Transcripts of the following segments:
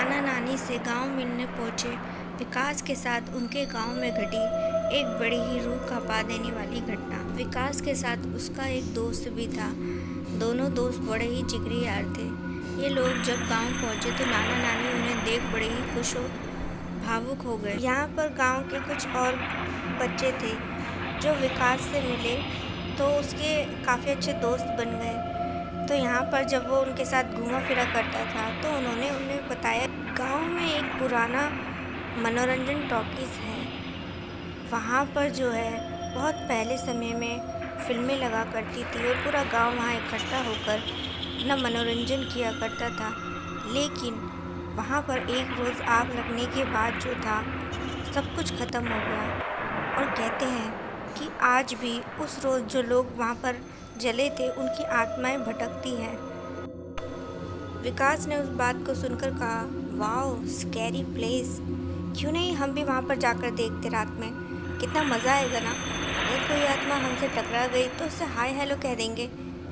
नाना नानी से गांव मिलने पहुंचे विकास के साथ उनके गांव में घटी एक बड़ी ही रूह कांपा देने वाली घटना। विकास के साथ उसका एक दोस्त भी था। दोनों दोस्त बड़े ही जिगरी यार थे। ये लोग जब गांव पहुंचे तो नाना नानी उन्हें देख बड़े ही खुश हो भावुक हो गए। यहाँ पर गांव के कुछ और बच्चे थे जो विकास से मिले तो उसके काफ़ी अच्छे दोस्त बन गए। तो यहाँ पर जब वो उनके साथ घूमा फिरा करता था तो उन्होंने उन्हें बताया गांव में एक पुराना मनोरंजन टॉकीज़ है। वहाँ पर जो है बहुत पहले समय में फिल्में लगा करती थी और पूरा गांव वहाँ इकट्ठा होकर अपना मनोरंजन किया करता था। लेकिन वहाँ पर एक रोज़ आग लगने के बाद जो था सब कुछ ख़त्म हो गया। और कहते हैं कि आज भी उस रोज़ जो लोग वहाँ पर जले थे उनकी आत्माएं भटकती हैं। विकास ने उस बात को सुनकर कहा, वाओ स्कैरी प्लेस, क्यों नहीं हम भी वहाँ पर जाकर देखते रात में, कितना मज़ा आएगा ना। अगर कोई आत्मा हमसे टकरा गई तो उससे हाय हेलो कह देंगे,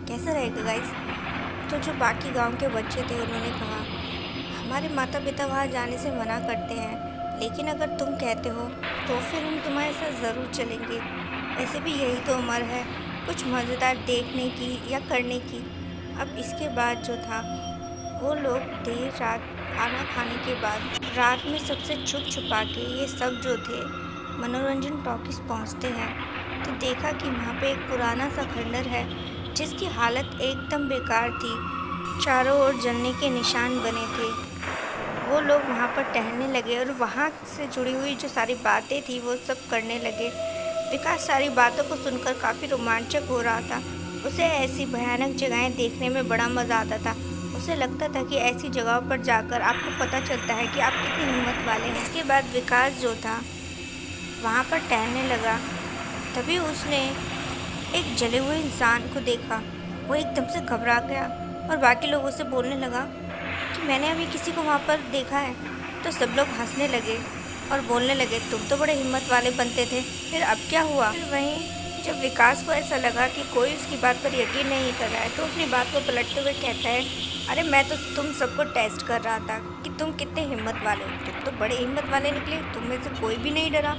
कैसा रहेगा गाइस। तो जो बाकी गांव के बच्चे थे उन्होंने कहा, हमारे माता पिता वहाँ जाने से मना करते हैं, लेकिन अगर तुम कहते हो तो फिर हम तुम्हारे साथ ज़रूर चलेंगे। ऐसे भी यही तो उम्र है कुछ मज़ेदार देखने की या करने की। अब इसके बाद जो था वो लोग देर रात खाना खाने के बाद रात में सबसे छुप छुपा के ये सब जो थे मनोरंजन टॉकीज़ पहुंचते हैं। तो देखा कि वहाँ पे एक पुराना सा खंडर है जिसकी हालत एकदम बेकार थी, चारों ओर जलने के निशान बने थे। वो लोग वहाँ पर टहलने लगे और वहाँ से जुड़ी हुई जो सारी बातें थी वो सब करने लगे। विकास सारी बातों को सुनकर काफ़ी रोमांचक हो रहा था। उसे ऐसी भयानक जगहें देखने में बड़ा मज़ा आता था। उसे लगता था कि ऐसी जगहों पर जाकर आपको पता चलता है कि आप कितनी हिम्मत वाले हैं। इसके बाद विकास जो था वहाँ पर टहलने लगा, तभी उसने एक जले हुए इंसान को देखा। वो एकदम से घबरा गया और बाकी लोगों से बोलने लगा कि मैंने अभी किसी को वहाँ पर देखा है। तो सब लोग हंसने लगे और बोलने लगे, तुम तो बड़े हिम्मत वाले बनते थे, फिर अब क्या हुआ। फिर वहीं जब विकास को ऐसा लगा कि कोई उसकी बात पर यकीन नहीं कर रहा है तो अपनी बात को पलटते हुए कहता है, अरे मैं तो तुम सबको टेस्ट कर रहा था कि तुम कितने हिम्मत वाले हो। तुम तो बड़े हिम्मत वाले निकले, तुम में से कोई भी नहीं डरा।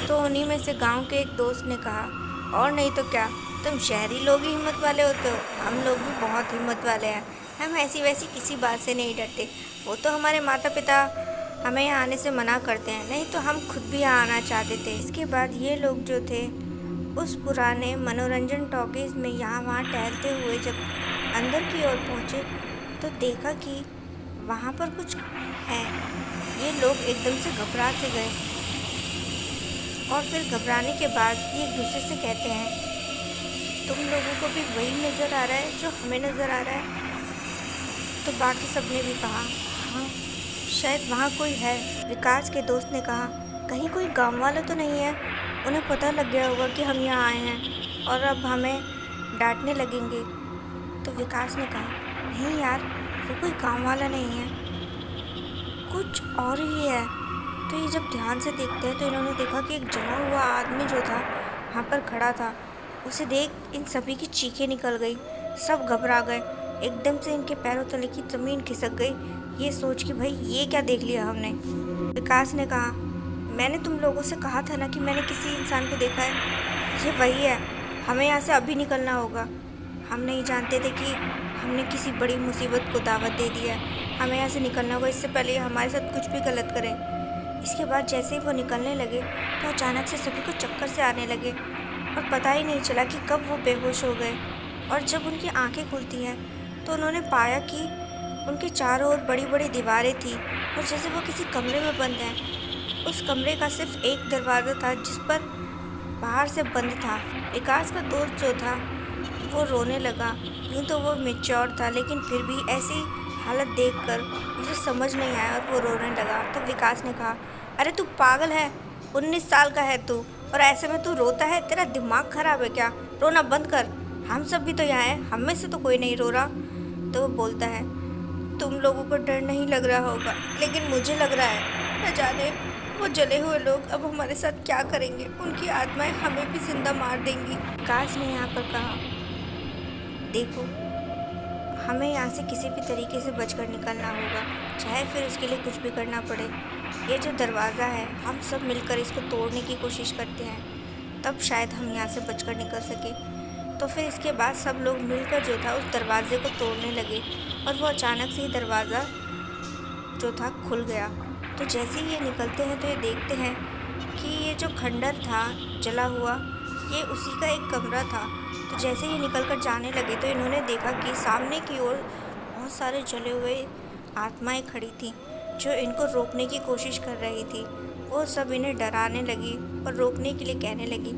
तो उन्हीं में से गाँव के एक दोस्त ने कहा, और नहीं तो क्या, तुम शहरी लोग ही हिम्मत वाले होते हो, हम लोग भी बहुत हिम्मत वाले हैं। हम ऐसी वैसी किसी बात से नहीं डरते। वो तो हमारे माता पिता हमें यहाँ आने से मना करते हैं, नहीं तो हम खुद भी यहाँ आना चाहते थे। इसके बाद ये लोग जो थे उस पुराने मनोरंजन टॉकीज़ में यहाँ वहाँ टहलते हुए जब अंदर की ओर पहुँचे तो देखा कि वहाँ पर कुछ है। ये लोग एकदम से घबरा से गए और फिर घबराने के बाद ये एक दूसरे से कहते हैं, तुम लोगों को भी वही नज़र आ रहा है जो हमें नज़र आ रहा है। तो बाकी सब ने भी कहा, हाँ शायद वहाँ कोई है। विकास के दोस्त ने कहा, कहीं कोई गांव वाला तो नहीं है, उन्हें पता लग गया होगा कि हम यहाँ आए हैं और अब हमें डांटने लगेंगे। तो विकास ने कहा, नहीं यार वो कोई गांव वाला नहीं है, कुछ और ही है। तो ये जब ध्यान से देखते हैं तो इन्होंने देखा कि एक जला हुआ आदमी जो था वहाँ पर खड़ा था। उसे देख इन सभी की चीखें निकल गई, सब घबरा गए। एकदम से इनके पैरों तले की ज़मीन खिसक गई, ये सोच कि भाई ये क्या देख लिया हमने। विकास ने कहा, मैंने तुम लोगों से कहा था ना कि मैंने किसी इंसान को देखा है, ये वही है, हमें यहाँ से अभी निकलना होगा। हम नहीं जानते थे कि हमने किसी बड़ी मुसीबत को दावत दे दिया, हमें यहाँ से निकलना होगा, इससे पहले हमारे साथ कुछ भी गलत करें। इसके बाद जैसे ही वो निकलने लगे तो अचानक से सभी को चक्कर से आने लगे और पता ही नहीं चला कि कब वो बेहोश हो गए। और जब उनकी आंखें खुलती हैं तो उन्होंने पाया कि उनके चारों ओर बड़ी बड़ी दीवारें थी और जैसे वो किसी कमरे में बंद हैं। उस कमरे का सिर्फ एक दरवाज़ा था जिस पर बाहर से बंद था। विकास का दोस्त जो था वो रोने लगा। यूँ तो वो मैच्योर था लेकिन फिर भी ऐसी हालत देखकर उसे समझ नहीं आया और वो रोने लगा। तो विकास ने कहा, अरे तू पागल है, 19 साल का है तू और ऐसे में तू रोता है, तेरा दिमाग ख़राब है क्या, रोना बंद कर, हम सब भी तो यहाँ हैं, हम में से तो कोई नहीं रो रहा। तो वो बोलता है, तुम लोगों को डर नहीं लग रहा होगा लेकिन मुझे लग रहा है, न जाने वो जले हुए लोग अब हमारे साथ क्या करेंगे, उनकी आत्माएं हमें भी जिंदा मार देंगी। विकास ने यहाँ पर कहा, देखो हमें यहाँ से किसी भी तरीके से बचकर निकलना होगा, चाहे फिर उसके लिए कुछ भी करना पड़े। ये जो दरवाज़ा है, हम सब मिलकर इसको तोड़ने की कोशिश करते हैं, तब शायद हम यहाँ से बचकर निकल सकें। तो फिर इसके बाद सब लोग मिलकर जो था उस दरवाज़े को तोड़ने लगे और वो अचानक से ही दरवाज़ा जो था खुल गया। तो जैसे ही ये निकलते हैं तो ये देखते हैं कि ये जो खंडर था जला हुआ, ये उसी का एक कमरा था। तो जैसे ही निकल कर जाने लगे तो इन्होंने देखा कि सामने की ओर बहुत सारे जले हुए आत्माएं खड़ी थीं, जो इनको रोकने की कोशिश कर रही थी। वो सब इन्हें डराने लगी और रोकने के लिए कहने लगी,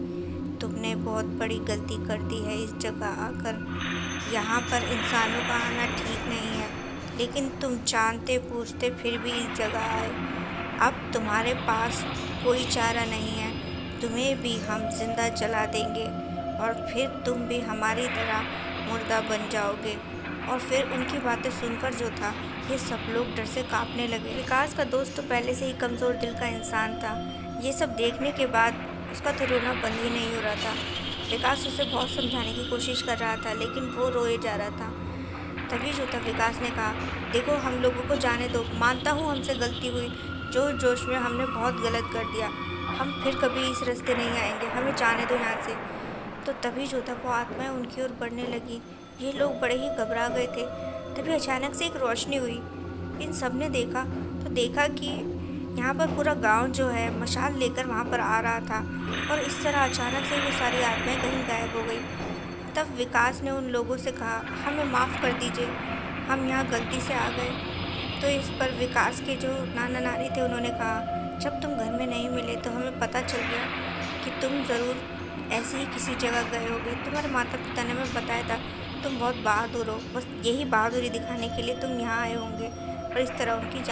तुमने बहुत बड़ी गलती कर दी है इस जगह आकर। यहाँ पर इंसानों का आना ठीक नहीं है, लेकिन तुम जानते पूछते फिर भी इस जगह आए। अब तुम्हारे पास कोई चारा नहीं है, तुम्हें भी हम जिंदा जला देंगे और फिर तुम भी हमारी तरह मुर्दा बन जाओगे। और फिर उनकी बातें सुनकर जो था ये सब लोग डर से कांपने लगे। विकास का दोस्त तो पहले से ही कमज़ोर दिल का इंसान था। ये सब देखने के बाद उसका तो रोना बंद ही नहीं हो रहा था। विकास उसे बहुत समझाने की कोशिश कर रहा था, लेकिन वो रोए जा रहा था। तभी जो था विकास ने कहा, देखो हम लोगों को जाने दो, मानता हूँ हमसे गलती हुई, जोश जोश में हमने बहुत गलत कर दिया, हम फिर कभी इस रास्ते नहीं आएंगे, हमें जाने दो यहाँ से। तो तभी जो था वो आत्माएं उनकी ओर बढ़ने लगी। ये लोग बड़े ही घबरा गए थे। तभी अचानक से एक रोशनी हुई। इन सब ने देखा तो देखा कि यहाँ पर पूरा गांव जो है मशाल लेकर वहाँ पर आ रहा था और इस तरह अचानक से वो सारी आत्माएं कहीं गायब हो गई। तब विकास ने उन लोगों से कहा, हमें माफ़ कर दीजिए, हम यहाँ गलती से आ गए। तो इस पर विकास के जो नाना नानी थे उन्होंने कहा, जब तुम घर में नहीं मिले तो हमें पता चल गया कि तुम ज़रूर ऐसे ही किसी जगह गए होगे। तुम्हारे माता पिता ने हमें बताया था तुम बहुत बहादुर हो, बस यही बहादुरी दिखाने के लिए तुम यहाँ आए होंगे। और इस तरह उनकी